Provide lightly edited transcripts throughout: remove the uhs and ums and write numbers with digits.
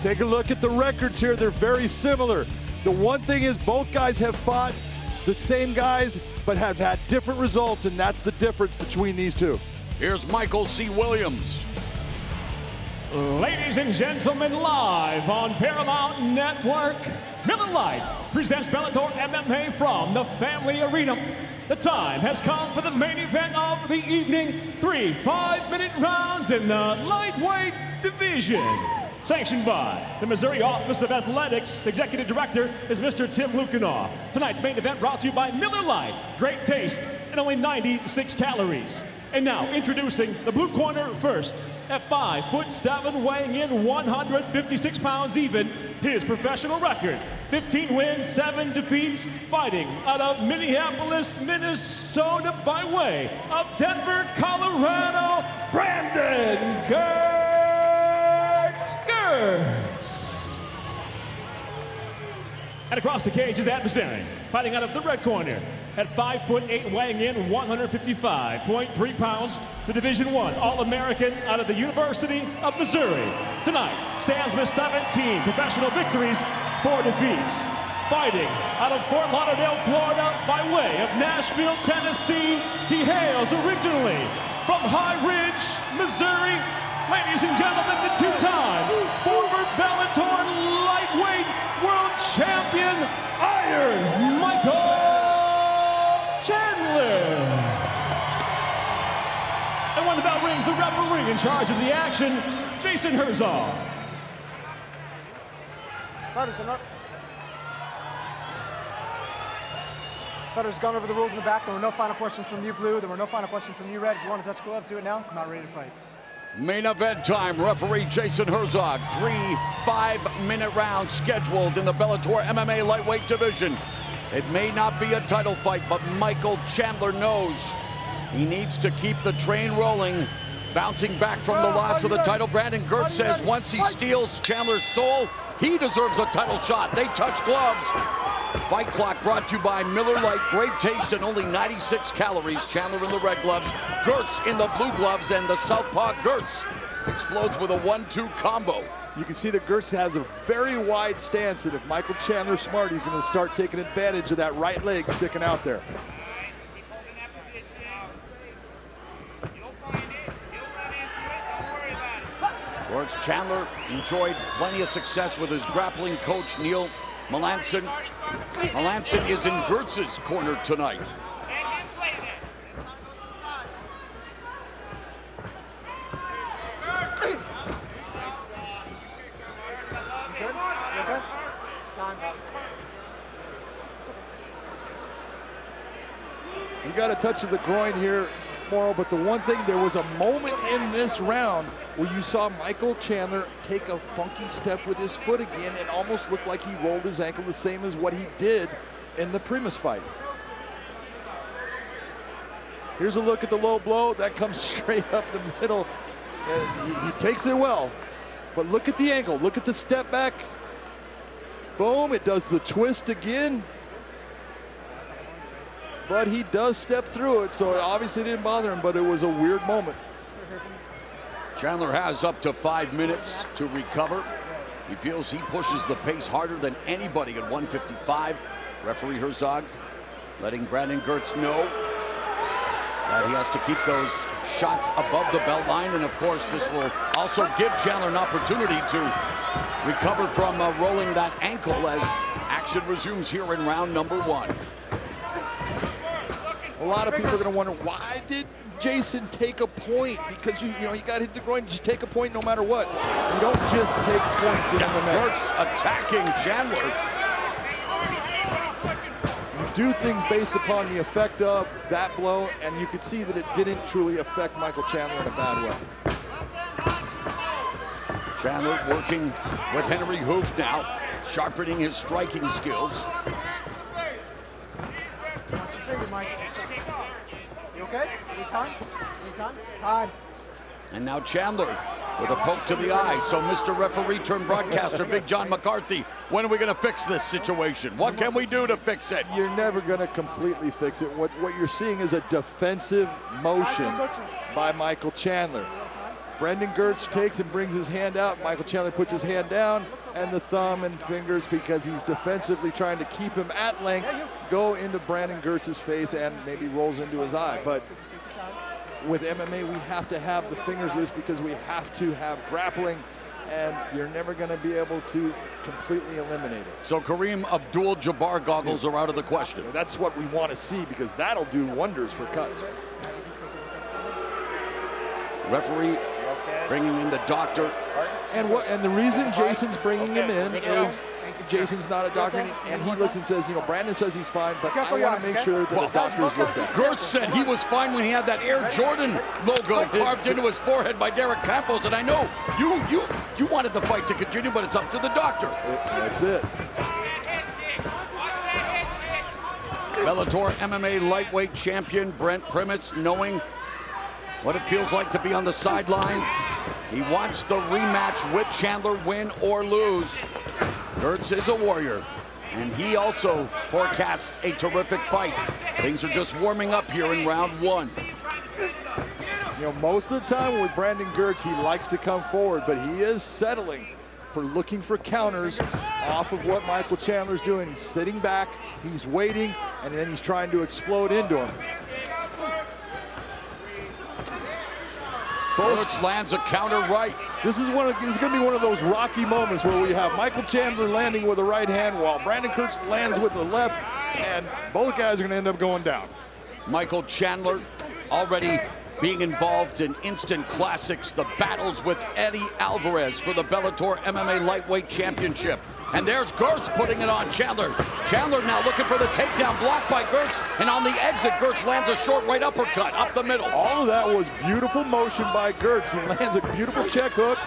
Take a look at the records here. They're very similar. The one thing is both guys have fought the same guys, but have had different results, and that's the difference between these two. Here's Michael C. Williams. Ladies and gentlemen, live on Paramount Network, Miller Lite presents Bellator MMA from the Family Arena. The time has come for the main event of the evening. 3 5-minute rounds in the lightweight division. Sanctioned by the Missouri Office of Athletics. Executive Director is Mr. Tim Lukanoff. Tonight's main event brought to you by Miller Lite. Great taste and only 96 calories. And now introducing the blue corner first. At 5'7", weighing in 156 pounds even, his professional record, 15 wins, 7 defeats, fighting out of Minneapolis, Minnesota by way of Denver, Colorado, Brandon Girtz. And across the cage, his adversary, fighting out of the red corner, at 5'8", weighing in 155.3 pounds, the Division I All-American out of the University of Missouri. Tonight stands with 17 professional victories, 4 defeats. Fighting out of Fort Lauderdale, Florida, by way of Nashville, Tennessee. He hails originally from High Ridge, Missouri. Ladies and gentlemen, the two-time former Bellator lightweight world champion, Iron Michael Chandler. And when the bell rings, the referee in charge of the action, Jason Herzog. Fighters gone over the rules in the back. There were no final questions from you, Blue. There were no final questions from you, Red. If you want to touch gloves, do it now. Come out ready to fight. Main event time. Referee Jason Herzog. 3 5-minute rounds scheduled in the Bellator MMA lightweight division. It may not be a title fight, but Michael Chandler knows he needs to keep the train rolling. Bouncing back from the loss of the title, Brandon Girtz says once he steals Chandler's soul, he deserves a title shot. They touch gloves. Fight Clock brought to you by Miller Lite. Great taste and only 96 calories. Chandler in the red gloves, Girtz in the blue gloves, and the southpaw Girtz explodes with a 1-2 combo. You can see that Girtz has a very wide stance, and if Michael Chandler's smart, he's going to start taking advantage of that right leg sticking out there. Of course, Chandler enjoyed plenty of success with his grappling coach, Neil Melanson. Melanson is in Girtz's corner tonight. You got a touch of the groin here, Morrow, but the one thing, there was a moment in this round where you saw Michael Chandler take a funky step with his foot again and almost looked like he rolled his ankle the same as what he did in the Primus fight. Here's a look at the low blow. That comes straight up the middle. He takes it well, but look at the angle. Look at the step back. Boom, it does the twist again. But he does step through it, so it obviously didn't bother him, but it was a weird moment. Chandler has up to 5 minutes to recover. He feels he pushes the pace harder than anybody at 155. Referee Herzog letting Brandon Girtz know that he has to keep those shots above the belt line, and of course this will also give Chandler an opportunity to recover from rolling that ankle as action resumes here in round number 1. A lot of people are going to wonder, why did Jason take a point? Because you got hit the groin, just take a point no matter what. You don't just take points in MMA. Girtz attacking Chandler. You do things based upon the effect of that blow, and you could see that it didn't truly affect Michael Chandler in a bad way. Chandler working with Henry Hoof now, sharpening his striking skills. Watch your finger, Mike. You okay? Anytime? Anytime? Time. And now Chandler with a poke to the eye. So Mr. Referee turned broadcaster, Big John McCarthy, when are we going to fix this situation? What can we do to fix it? You're never going to completely fix it. What you're seeing is a defensive motion by Michael Chandler. Brandon Girtz takes and brings his hand out. Michael Chandler puts his hand down, and the thumb and fingers, because he's defensively trying to keep him at length, go into Brandon Girtz's face and maybe rolls into his eye. But with MMA, we have to have the fingers loose because we have to have grappling, and you're never going to be able to completely eliminate it. So Kareem Abdul-Jabbar goggles are out of the question. That's what we want to see, because that'll do wonders for cuts. Referee bringing in the doctor. And the reason Jason's bringing him in is Jason's not a doctor, and he looks and says, you know, Brandon says he's fine, but I want to make sure that the doctor's looked at. Girtz said he was fine when he had that Air Jordan logo carved into his forehead by Derek Campos, and I know you wanted the fight to continue, but it's up to the doctor. That's it. Bellator MMA lightweight champion Brent Primus, knowing what it feels like to be on the sideline. He wants the rematch with Chandler, win or lose. Girtz is a warrior, and he also forecasts a terrific fight. Things are just warming up here in round one. You know, most of the time with Brandon Girtz, he likes to come forward, but he is settling for looking for counters off of what Michael Chandler's doing. He's sitting back, he's waiting, and then he's trying to explode into him. Girtz lands a counter right. This is going to be one of those rocky moments where we have Michael Chandler landing with the right hand while Brandon Girtz lands with the left, and both guys are going to end up going down. Michael Chandler already being involved in instant classics, the battles with Eddie Alvarez for the Bellator MMA Lightweight Championship. And there's Girtz putting it on Chandler. Chandler now looking for the takedown, blocked by Girtz, and on the exit, Girtz lands a short right uppercut up the middle. All of that was beautiful motion by Girtz. He lands a beautiful check hook.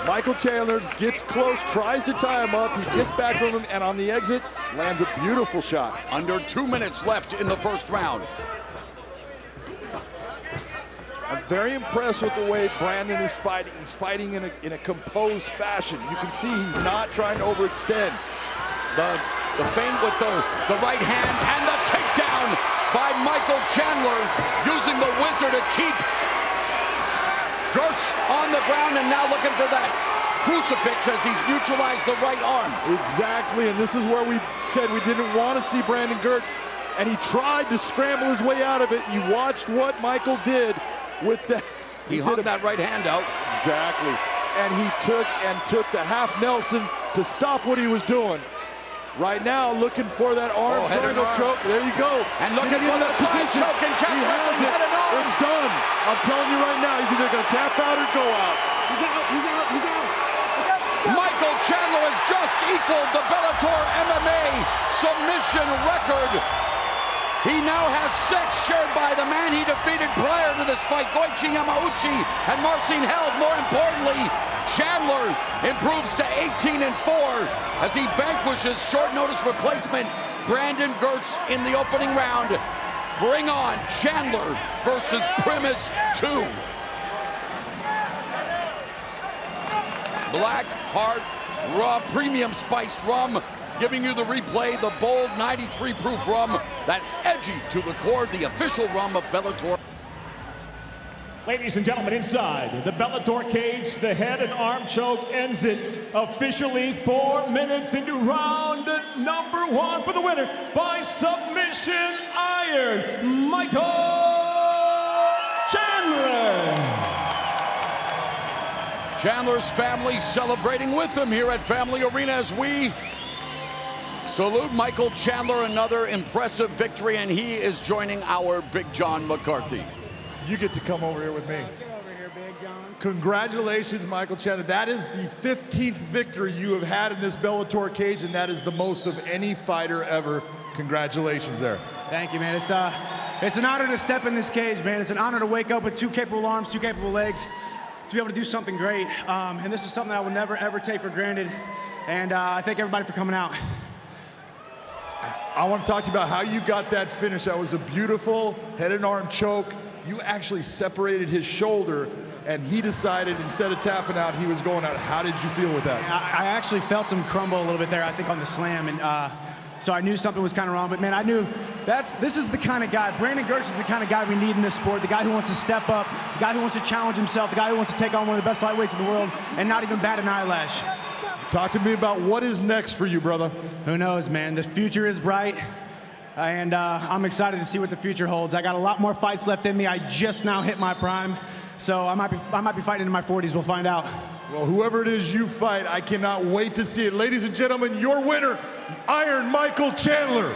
Michael Chandler gets close, tries to tie him up. He gets back from him, and on the exit, lands a beautiful shot. Under 2 minutes left in the first round. I'm very impressed with the way Brandon is fighting. He's fighting in a composed fashion. You can see he's not trying to overextend. The feint with the right hand and the takedown by Michael Chandler, using the whizzer to keep Girtz on the ground, and now looking for that crucifix as he's neutralized the right arm. Exactly, and this is where we said we didn't want to see Brandon Girtz, and he tried to scramble his way out of it. You watched what Michael did with that. He hung that right hand out. Exactly, and he took the half Nelson to stop what he was doing. Right now, looking for that arm triangle choke. There you go. And looking for the side choke and catch it. It's done. I'm telling you right now, he's either going to tap out or go out. He's out, he's out, he's out. Michael Chandler has just equaled the Bellator MMA submission record. He now has 6, shared by the man he defeated prior to this fight, Goichi Yamauchi and Marcin Held. More importantly, Chandler improves to 18-4 as he vanquishes short notice replacement Brandon Girtz in the opening round. Bring on Chandler versus Primus 2. Black Heart Raw Premium Spiced Rum, giving you the replay, the bold 93 proof rum that's edgy to the core, the official rum of Bellator. Ladies and gentlemen, inside the Bellator cage, the head and arm choke ends it officially 4 minutes into round number 1 for the winner by submission iron, Michael Chandler. Chandler's family celebrating with him here at Family Arena as we salute Michael Chandler. Another impressive victory, and he is joining our Big John McCarthy. You get to come over here with me. Congratulations, Michael Chandler. That is the 15th victory you have had in this Bellator cage, and that is the most of any fighter ever. Congratulations there. Thank you, man. It's an honor to step in this cage, man. It's an honor to wake up with 2 capable arms, 2 capable legs, to be able to do something great. And this is something I will never, ever take for granted. And I thank everybody for coming out. I want to talk to you about how you got that finish. That was a beautiful head and arm choke. You actually separated his shoulder, and he decided instead of tapping out, he was going out. How did you feel with that? I actually felt him crumble a little bit there, I think, on the slam. And So I knew something was kind of wrong, but man, I knew this is the kind of guy, Brandon Girtz is the kind of guy we need in this sport, the guy who wants to step up, the guy who wants to challenge himself, the guy who wants to take on one of the best lightweights in the world and not even bat an eyelash. Talk to me about what is next for you, brother. Who knows, man? The future is bright, and I'm excited to see what the future holds. I got a lot more fights left in me. I just now hit my prime, so I might be fighting in my 40s. We'll find out. Well, whoever it is you fight, I cannot wait to see it. Ladies and gentlemen, your winner, Iron Michael Chandler.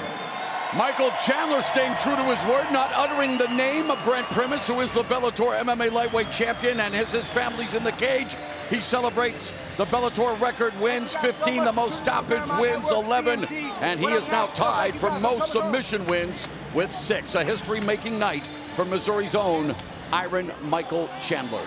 Michael Chandler staying true to his word, not uttering the name of Brent Primus, who is the Bellator MMA lightweight champion, and his family's in the cage. He celebrates the Bellator record wins, 15, the most stoppage wins, 11, and he is now tied for most submission wins with 6. A history-making night for Missouri's own Iron Michael Chandler.